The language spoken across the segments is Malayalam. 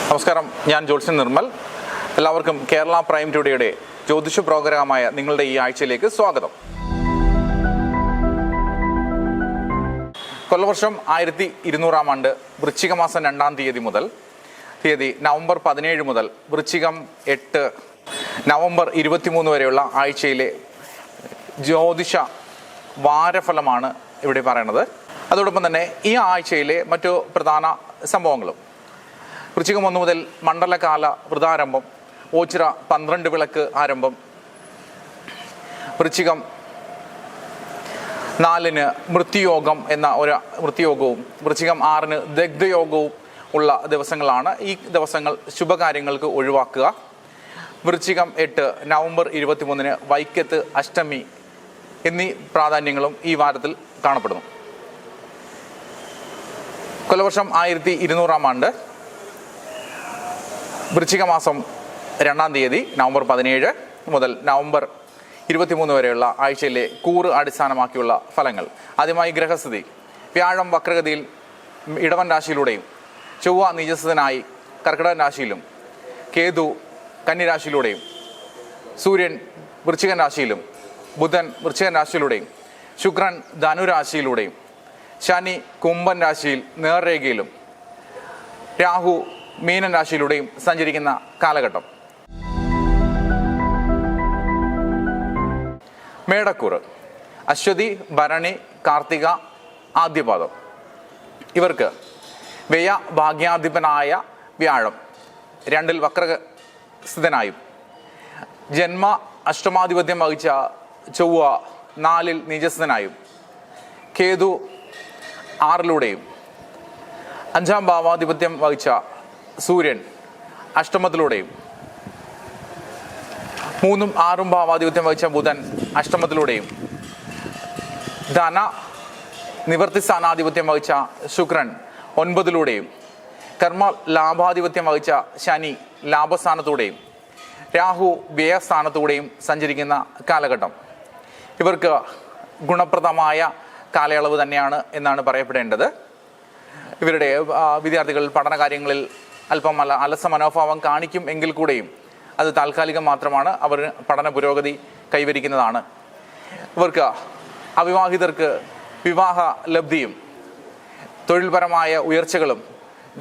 നമസ്കാരം, ഞാൻ ജോത്സ്യൻ നിർമ്മൽ. എല്ലാവർക്കും കേരള പ്രൈം ടുഡേയുടെ ജ്യോതിഷ പ്രോഗ്രാമായ നിങ്ങളുടെ ഈ ആഴ്ചയിലേക്ക് സ്വാഗതം. കൊല്ലവർഷം 1200 ആണ്ട് വൃശ്ചിക മാസം 2-ാം തീയതി മുതൽ നവംബർ 17 മുതൽ വൃശ്ചികം 8 നവംബർ 23 വരെയുള്ള ആഴ്ചയിലെ ജ്യോതിഷ വാരഫലമാണ് ഇവിടെ പറയുന്നത്. അതോടൊപ്പം തന്നെ ഈ ആഴ്ചയിലെ മറ്റു പ്രധാന സംഭവങ്ങളും: വൃശ്ചികം 1 മുതൽ മണ്ഡലകാല വ്രതാരംഭം, ഓച്ചിറ 12 വിളക്ക് ആരംഭം, വൃശ്ചികം 4-ന് മൃത്യുയോഗം എന്ന ഒരു മൃത്യുയോഗവും വൃശ്ചികം 6-ന് ദഗ്ധയോഗവും ഉള്ള ദിവസങ്ങളാണ്. ഈ ദിവസങ്ങൾ ശുഭകാര്യങ്ങൾക്ക് ഒഴിവാക്കുക. വൃശ്ചികം 8 നവംബർ 23-ന് വൈക്കത്ത് അഷ്ടമി എന്നീ പ്രാധാന്യങ്ങളും ഈ വാരത്തിൽ കാണപ്പെടുന്നു. കൊല്ലവർഷം 1200 ആണ്ട് വൃശ്ചിക മാസം 2-ാം തീയതി നവംബർ 17 മുതൽ നവംബർ 23 വരെയുള്ള ആഴ്ചയിലെ കൂറ് അടിസ്ഥാനമാക്കിയുള്ള ഫലങ്ങൾ. ആദ്യമായി ഗ്രഹസ്ഥിതി: വ്യാഴം വക്രഗതിയിൽ ഇടവൻ രാശിയിലൂടെയും ചൊവ്വ നീചസ്ഥനായി കർക്കിടകൻ രാശിയിലും കേതു കന്നിരാശിയിലൂടെയും സൂര്യൻ വൃശ്ചികൻ രാശിയിലും ബുധൻ വൃശ്ചികൻ രാശിയിലൂടെയും ശുക്രൻ ധനുരാശിയിലൂടെയും ശനി കുംഭൻ രാശിയിൽ നേർരേഖയിലും രാഹു മീനൻ രാശിയിലൂടെയും സഞ്ചരിക്കുന്ന കാലഘട്ടം. മേടക്കൂറ്: അശ്വതി, ഭരണി, കാർത്തിക, ആദ്യപാദം. ഇവർക്ക് വ്യയ ഭാഗ്യാധിപനായ വ്യാഴം 2-ൽ വക്രസ്ഥിതനായും ജന്മ അഷ്ടമാധിപത്യം വഹിച്ച ചൊവ്വ 4-ൽ നീചസ്ഥനായും കേതു 6-ലൂടെയും 5-ാം ഭാവാധിപത്യം വഹിച്ച സൂര്യൻ അഷ്ടമത്തിലൂടെയും 3-ഉം 6-ഉം ഭാവാധിപത്യം വഹിച്ച ബുധൻ അഷ്ടമത്തിലൂടെയും ധന നിവർത്തി സ്ഥാനാധിപത്യം വഹിച്ച ശുക്രൻ 9-ലൂടെയും കർമ്മ ലാഭാധിപത്യം വഹിച്ച ശനി ലാഭസ്ഥാനത്തൂടെയും രാഹു വ്യയസ്ഥാനത്തൂടെയും സഞ്ചരിക്കുന്ന കാലഘട്ടം. ഇവർക്ക് ഗുണപ്രദമായ കാലയളവ് തന്നെയാണ് എന്നാണ് പറയപ്പെടേണ്ടത്. ഇവരുടെ വിദ്യാർത്ഥികൾ പഠന കാര്യങ്ങളിൽ അല്പം അലസ മനോഭാവം കാണിക്കും എങ്കിൽ കൂടെയും അത് താൽക്കാലികം മാത്രമാണ്. അവർ പഠന പുരോഗതി കൈവരിക്കുന്നതാണ്. ഇവർക്ക് അവിവാഹിതർക്ക് വിവാഹ ലബ്ധിയും തൊഴിൽപരമായ ഉയർച്ചകളും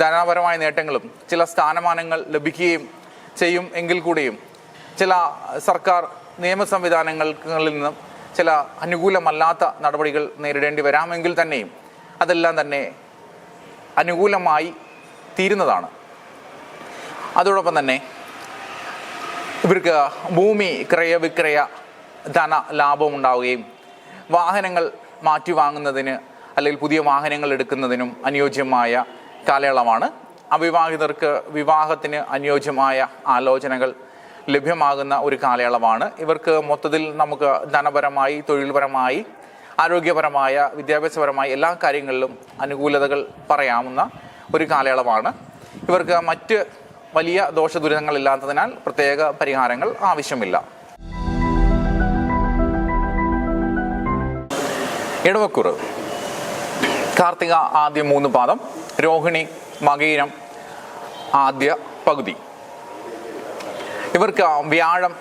ധനപരമായ നേട്ടങ്ങളും ചില സ്ഥാനമാനങ്ങൾ ലഭിക്കുകയും ചെയ്യും എങ്കിൽ കൂടിയും ചില സർക്കാർ നിയമ സംവിധാനങ്ങളിൽ നിന്നും ചില അനുകൂലമല്ലാത്ത നടപടികൾ നേരിടേണ്ടി വരാമെങ്കിൽ തന്നെയും അതെല്ലാം തന്നെ അനുകൂലമായി തീരുന്നതാണ്. അതോടൊപ്പം തന്നെ ഇവർക്ക് ഭൂമി ക്രയവിക്രയ ധന ലാഭം ഉണ്ടാവുകയും വാഹനങ്ങൾ മാറ്റി വാങ്ങുന്നതിന് അല്ലെങ്കിൽ പുതിയ വാഹനങ്ങൾ എടുക്കുന്നതിനും അനുയോജ്യമായ കാലയളവാണ്. അവിവാഹിതർക്ക് വിവാഹത്തിന് അനുയോജ്യമായ ആലോചനകൾ ലഭ്യമാകുന്ന ഒരു കാലയളവാണ്. ഇവർക്ക് മൊത്തത്തിൽ നമുക്ക് ധനപരമായി, തൊഴിൽപരമായി, ആരോഗ്യപരമായ, വിദ്യാഭ്യാസപരമായ എല്ലാ കാര്യങ്ങളിലും അനുകൂലതകൾ പറയാവുന്ന ഒരു കാലയളവാണ്. ഇവർക്ക് മറ്റ് വലിയ ദോഷദുരിതങ്ങളില്ലാത്തതിനാൽ പ്രത്യേക പരിഹാരങ്ങൾ ആവശ്യമില്ല. ഇടവക്കൂറ്: കാർത്തിക ആദ്യ 3 പാദം, രോഹിണി മകയിരം ആദ്യ പകുതി. ഇവർക്ക് വ്യാഴം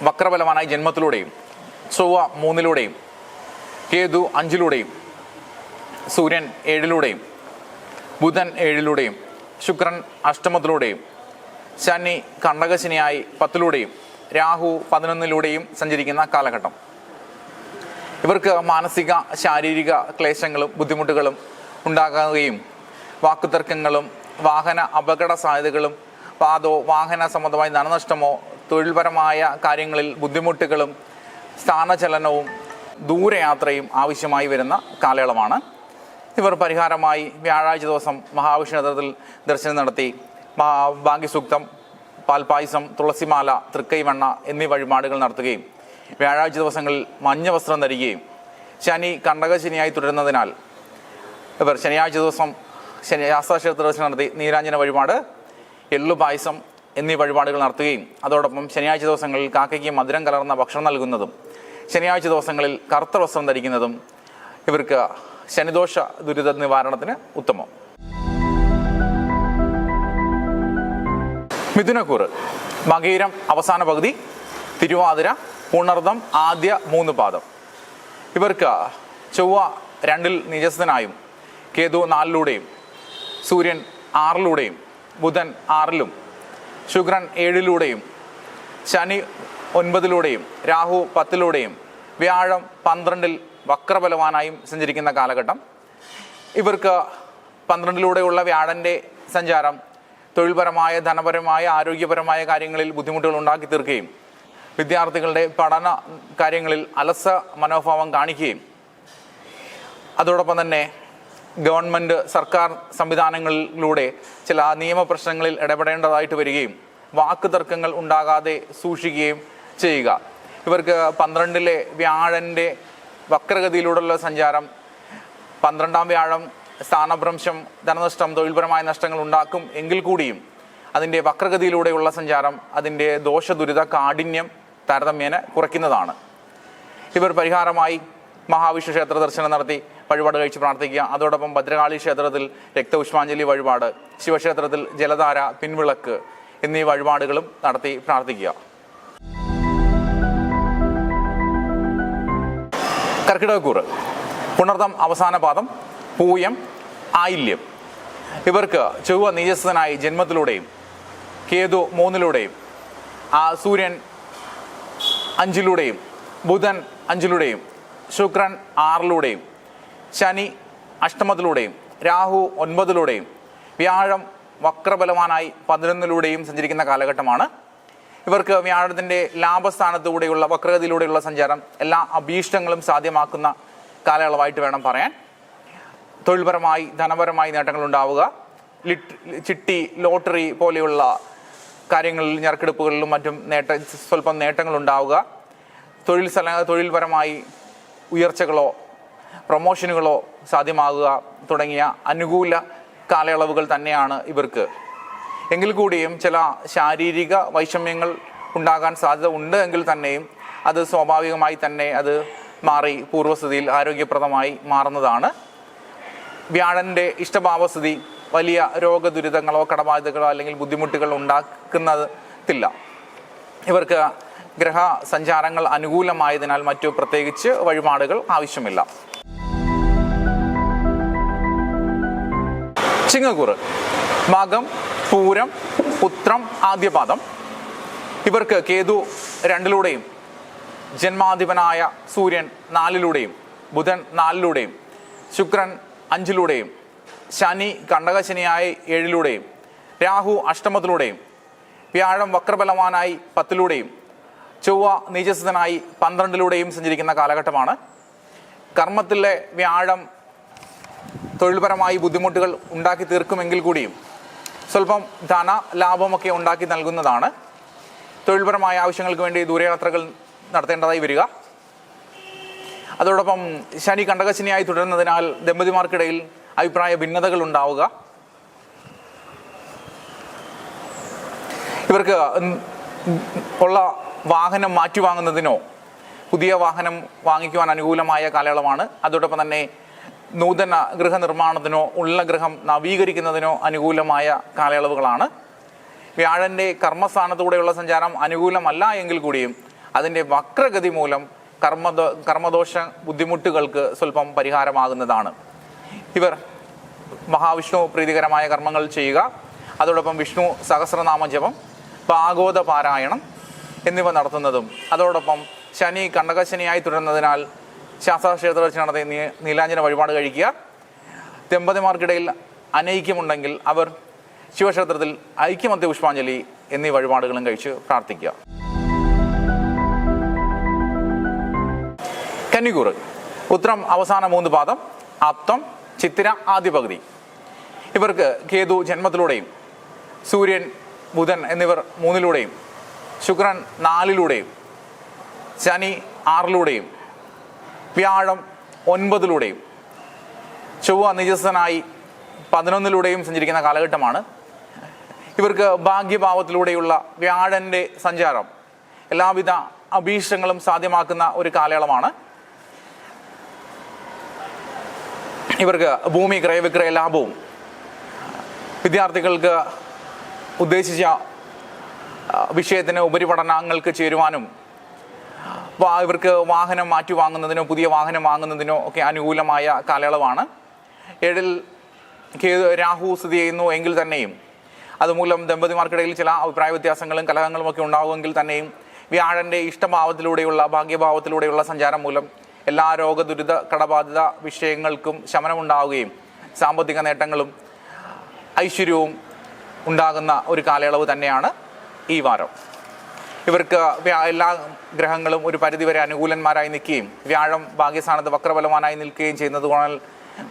വക്രബലവാനായി ജന്മത്തിലൂടെയും ചൊവ്വ 3-ലൂടെയും കേതു 5-ലൂടെയും സൂര്യൻ 7-ലൂടെയും ബുധൻ 7-ലൂടെയും ശുക്രൻ അഷ്ടമത്തിലൂടെയും ശനി കണ്ടകശനിയായി 10-ലൂടെയും രാഹു 11-ലൂടെയും സഞ്ചരിക്കുന്ന കാലഘട്ടം. ഇവർക്ക് മാനസിക ശാരീരിക ക്ലേശങ്ങളും ബുദ്ധിമുട്ടുകളും ഉണ്ടാകുകയും വാക്കുതർക്കങ്ങളും വാഹന അപകട സാധ്യതകളും വാഹന സംബന്ധമായ ധനനഷ്ടമോ തൊഴിൽപരമായ കാര്യങ്ങളിൽ ബുദ്ധിമുട്ടുകളും സ്ഥാനചലനവും ദൂരയാത്രയും ആവശ്യമായി വരുന്ന കാലയളവാണ്. ഇവർ പരിഹാരമായി വ്യാഴാഴ്ച ദിവസം മഹാവിഷ്ണു ക്ഷേത്രത്തിൽ ദർശനം നടത്തി ഭാഗ്യസൂക്തം, പാൽപായസം, തുളസിമാല, തൃക്കൈവെണ്ണ എന്നീ വഴിപാടുകൾ നടത്തുകയും വ്യാഴാഴ്ച ദിവസങ്ങളിൽ മഞ്ഞ വസ്ത്രം ധരിക്കുകയും ശനി കണ്ടകശനിയായി തുടരുന്നതിനാൽ ഇവർ ശനിയാഴ്ച ദിവസം ശാസ്താക്ഷേത്ര ദർശനം നടത്തി നീരാഞ്ജന വഴിപാട്, എള്ളുപായസം എന്നീ വഴിപാടുകൾ നടത്തുകയും അതോടൊപ്പം ശനിയാഴ്ച ദിവസങ്ങളിൽ കാക്കയ്ക്ക് മധുരം കലർന്ന ഭക്ഷണം നൽകുന്നതും ശനിയാഴ്ച ദിവസങ്ങളിൽ കറുത്ത വസ്ത്രം ധരിക്കുന്നതും ഇവർക്ക് ശനിദോഷ ദുരിത നിവാരണത്തിന് ഉത്തമം. മിഥുനക്കൂറ് മകയിരം അവസാന പകുതി, തിരുവാതിര, പുണർദം ആദ്യ 3 പാദം. ഇവർക്ക് ചൊവ്വ 2-ൽ നീചസ്ഥനായും കേതു 4-ലൂടെയും സൂര്യൻ 6-ലൂടെയും ബുധൻ 6-ലും ശുക്രൻ 7-ലൂടെയും ശനി 9-ലൂടെയും രാഹു 10-ലൂടെയും വ്യാഴം 12-ൽ വക്രബലവാനായും സഞ്ചരിക്കുന്ന കാലഘട്ടം. ഇവർക്ക് 12-ലൂടെയുള്ള വ്യാഴൻ്റെ സഞ്ചാരം തൊഴിൽപരമായ, ധനപരമായ, ആരോഗ്യപരമായ കാര്യങ്ങളിൽ ബുദ്ധിമുട്ടുകൾ ഉണ്ടാക്കി തീർക്കുകയും വിദ്യാർത്ഥികളുടെ പഠന കാര്യങ്ങളിൽ അലസ മനോഭാവം കാണിക്കുകയും അതോടൊപ്പം തന്നെ ഗവൺമെൻറ് സർക്കാർ സംവിധാനങ്ങളിലൂടെ ചില നിയമപ്രശ്നങ്ങളിൽ ഇടപെടേണ്ടതായിട്ട് വരികയും വാക്ക് തർക്കങ്ങൾ ഉണ്ടാകാതെ സൂക്ഷിക്കുകയും ചെയ്യുക. ഇവർക്ക് 12-ലെ വ്യാഴൻ്റെ വക്രഗതിയിലൂടെയുള്ള സഞ്ചാരം, 12-ാം വ്യാഴം സ്ഥാനഭ്രംശം, ധനനഷ്ടം, തൊഴിൽപരമായ നഷ്ടങ്ങൾ ഉണ്ടാക്കും എങ്കിൽ കൂടിയും അതിൻ്റെ വക്രഗതിയിലൂടെയുള്ള സഞ്ചാരം അതിൻ്റെ ദോഷദുരിത കാഠിന്യം താരതമ്യേന കുറയ്ക്കുന്നതാണ്. ഇവർ പരിഹാരമായി മഹാവിഷ്ണു ക്ഷേത്ര ദർശനം നടത്തി വഴിപാട് കഴിച്ച് പ്രാർത്ഥിക്കുക. അതോടൊപ്പം ഭദ്രകാളി ക്ഷേത്രത്തിൽ രക്തപുഷ്പാഞ്ജലി വഴിപാട്, ശിവക്ഷേത്രത്തിൽ ജലധാര, പിൻവിളക്ക് എന്നീ വഴിപാടുകളും നടത്തി പ്രാർത്ഥിക്കുക. കർക്കിടകക്കൂറ് പുണർദം അവസാന പാദം, പൂയം, ആയില്യം. ഇവർക്ക് ചൊവ്വ നീചസ്ഥനായി ജന്മത്തിലൂടെയും കേതു 3-ലൂടെയും സൂര്യൻ 5-ലൂടെയും ബുധൻ 5-ലൂടെയും ശുക്രൻ 6-ലൂടെയും ശനി അഷ്ടമത്തിലൂടെയും രാഹു 9-ലൂടെയും വ്യാഴം വക്രബലവാനായി 11-ലൂടെയും സഞ്ചരിക്കുന്ന കാലഘട്ടമാണ്. ഇവർക്ക് വ്യാഴത്തിൻ്റെ ലാഭസ്ഥാനത്തുകൂടെയുള്ള വക്രഗതിയിലൂടെയുള്ള സഞ്ചാരം എല്ലാ അഭീഷ്ടങ്ങളും സാധ്യമാക്കുന്ന കാലയളവായിട്ട് വേണം പറയാൻ. തൊഴിൽപരമായി, ധനപരമായി നേട്ടങ്ങൾ ഉണ്ടാവുക, ചിട്ടി, ലോട്ടറി പോലെയുള്ള കാര്യങ്ങളിൽ, ഞെരുക്കെടുപ്പുകളിലും മറ്റും സ്വല്പം നേട്ടങ്ങൾ ഉണ്ടാവുക, തൊഴിൽപരമായി ഉയർച്ചകളോ പ്രൊമോഷനുകളോ സാധ്യമാകുക തുടങ്ങിയ അനുകൂല കാലയളവുകൾ തന്നെയാണ് ഇവർക്ക്. എങ്കിൽ കൂടിയും ചില ശാരീരിക വൈഷമ്യങ്ങൾ ഉണ്ടാകാൻ സാധ്യത ഉണ്ട് എങ്കിൽ തന്നെയും അത് സ്വാഭാവികമായി തന്നെ അത് മാറി പൂർവ്വസ്ഥിതിയിൽ ആരോഗ്യപ്രദമായി മാറുന്നതാണ്. വ്യാഴൻ്റെ ഇഷ്ടഭാവസ്ഥിതി വലിയ രോഗദുരിതങ്ങളോ കടബാധ്യതകളോ അല്ലെങ്കിൽ ബുദ്ധിമുട്ടുകൾ ഉണ്ടാക്കുന്നതില്ല. ഇവർക്ക് ഗ്രഹ സഞ്ചാരങ്ങൾ അനുകൂലമായതിനാൽ മറ്റു പ്രത്യേകിച്ച് വഴിപാടുകൾ ആവശ്യമില്ല. ചിങ്ങക്കൂറ് മകം, പൂരം, ഉത്രം ആദ്യപാദം. ഇവർക്ക് കേതു 2-ലൂടെയും ജന്മാധിപനായ സൂര്യൻ 4-ലൂടെയും ബുധൻ 4-ലൂടെയും ശുക്രൻ 5-ലൂടെയും ശനി കണ്ടകശനിയായി 7-ലൂടെയും രാഹു അഷ്ടമത്തിലൂടെയും വ്യാഴം വക്രബലവാനായി 10-ലൂടെയും ചൊവ്വ നീചസ്ഥനായി 12-ലൂടെയും സഞ്ചരിക്കുന്ന കാലഘട്ടമാണ്. കർമ്മത്തിലെ വ്യാഴം തൊഴിൽപരമായി ബുദ്ധിമുട്ടുകൾ ഉണ്ടാക്കി തീർക്കുമെങ്കിൽ കൂടിയും സ്വല്പം ധന ലാഭമൊക്കെ ഉണ്ടാക്കി നൽകുന്നതാണ്. തൊഴിൽപരമായ ആവശ്യങ്ങൾക്ക് വേണ്ടി ദൂരയാത്രകൾ നടത്തേണ്ടതായി വരിക. അതോടൊപ്പം ശനി കണ്ടകശനിയായി തുടരുന്നതിനാൽ ദമ്പതിമാർക്കിടയിൽ അഭിപ്രായ ഭിന്നതകൾ ഉണ്ടാവുക. ഇവർക്ക് ഉള്ള വാഹനം മാറ്റിവാങ്ങുന്നതിനോ പുതിയ വാഹനം വാങ്ങിക്കുവാൻ അനുകൂലമായ കാലയളവാണ്. അതോടൊപ്പം തന്നെ നൂതന ഗൃഹനിർമ്മാണത്തിനോ ഉള്ള ഗൃഹം നവീകരിക്കുന്നതിനോ അനുകൂലമായ കാലയളവുകളാണ്. വ്യാഴൻ്റെ കർമ്മസ്ഥാനത്തൂടെയുള്ള സഞ്ചാരം അനുകൂലമല്ല എങ്കിൽ കൂടിയും അതിൻ്റെ വക്രഗതി മൂലം കർമ്മദോഷ ബുദ്ധിമുട്ടുകൾക്ക് സ്വല്പം പരിഹാരമാകുന്നതാണ്. ഇവർ മഹാവിഷ്ണു പ്രീതികരമായ കർമ്മങ്ങൾ ചെയ്യുക. അതോടൊപ്പം വിഷ്ണു സഹസ്രനാമ ജപം, ഭാഗവത പാരായണം എന്നിവ നടത്തുന്നതും അതോടൊപ്പം ശനി കണ്ടകശനിയായി തുടരുന്നതിനാൽ ശാസ്താക്ഷേത്ര ദർശനം നടത്തി നീലാഞ്ജന വഴിപാട് കഴിക്കുക. ദമ്പതിമാർക്കിടയിൽ അനൈക്യമുണ്ടെങ്കിൽ അവർ ശിവക്ഷേത്രത്തിൽ ഐക്യമത്യ പുഷ്പാഞ്ജലി എന്നീ വഴിപാടുകളും കഴിച്ച് പ്രാർത്ഥിക്കുക. കന്നിക്കൂറ് ഉത്രം അവസാന 3 പാദം, അത്തം, ചിത്തിര ആദ്യ പകുതി. ഇവർക്ക് കേതു ജന്മത്തിലൂടെയും സൂര്യൻ ബുധൻ എന്നിവർ 3-ലൂടെയും ശുക്രൻ 4-ലൂടെയും ശനി 6-ലൂടെയും വ്യാഴം 9-ലൂടെയും ചൊവ്വ നിജസ്ഥനായി 11-ലൂടെയും സഞ്ചരിക്കുന്ന കാലഘട്ടമാണ്. ഇവർക്ക് ഭാഗ്യഭാവത്തിലൂടെയുള്ള വ്യാഴൻ്റെ സഞ്ചാരം എല്ലാവിധ അഭീഷ്ടങ്ങളും സാധ്യമാക്കുന്ന ഒരു കാലയളവാണ്. ഇവർക്ക് ഭൂമി ക്രയവിക്രയ ലാഭവും വിദ്യാർത്ഥികൾക്ക് ഉദ്ദേശിച്ച വിഷയത്തിന് ഉപരിപഠനങ്ങൾക്ക് ചേരുവാനും ഇവർക്ക് വാഹനം മാറ്റി വാങ്ങുന്നതിനോ പുതിയ വാഹനം വാങ്ങുന്നതിനോ ഒക്കെ അനുകൂലമായ കാലയളവാണ്. 7-ൽ രാഹു സ്ഥിതി ചെയ്യുന്നു എങ്കിൽ തന്നെയും അതുമൂലം ദമ്പതിമാർക്കിടയിൽ ചില അഭിപ്രായ വ്യത്യാസങ്ങളും കലഹങ്ങളും ഒക്കെ ഉണ്ടാകുമെങ്കിൽ തന്നെയും വ്യാഴൻ്റെ ഇഷ്ടഭാവത്തിലൂടെയുള്ള ഭാഗ്യഭാവത്തിലൂടെയുള്ള സഞ്ചാരം മൂലം എല്ലാ രോഗദുരിത കടബാധിത വിഷയങ്ങൾക്കും ശമനമുണ്ടാവുകയും സാമ്പത്തിക നേട്ടങ്ങളും ഐശ്വര്യവും ഉണ്ടാകുന്ന ഒരു കാലയളവ് തന്നെയാണ് ഈ വാരം. ഇവർക്ക് എല്ലാ ഗ്രഹങ്ങളും ഒരു പരിധിവരെ അനുകൂലന്മാരായി നിൽക്കുകയും വ്യാഴം ഭാഗ്യസ്ഥാനത്ത് വക്രബലവാനായി നിൽക്കുകയും ചെയ്യുന്നത് കൊണ്ട്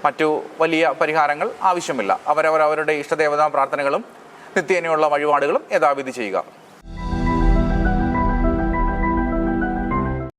മറ്റു വലിയ പരിഹാരങ്ങൾ ആവശ്യമില്ല. അവരവരുടെ ഇഷ്ടദേവതാ പ്രാർത്ഥനകളും നിത്യേനയുള്ള വഴിപാടുകളും യഥാവിധി ചെയ്യുക.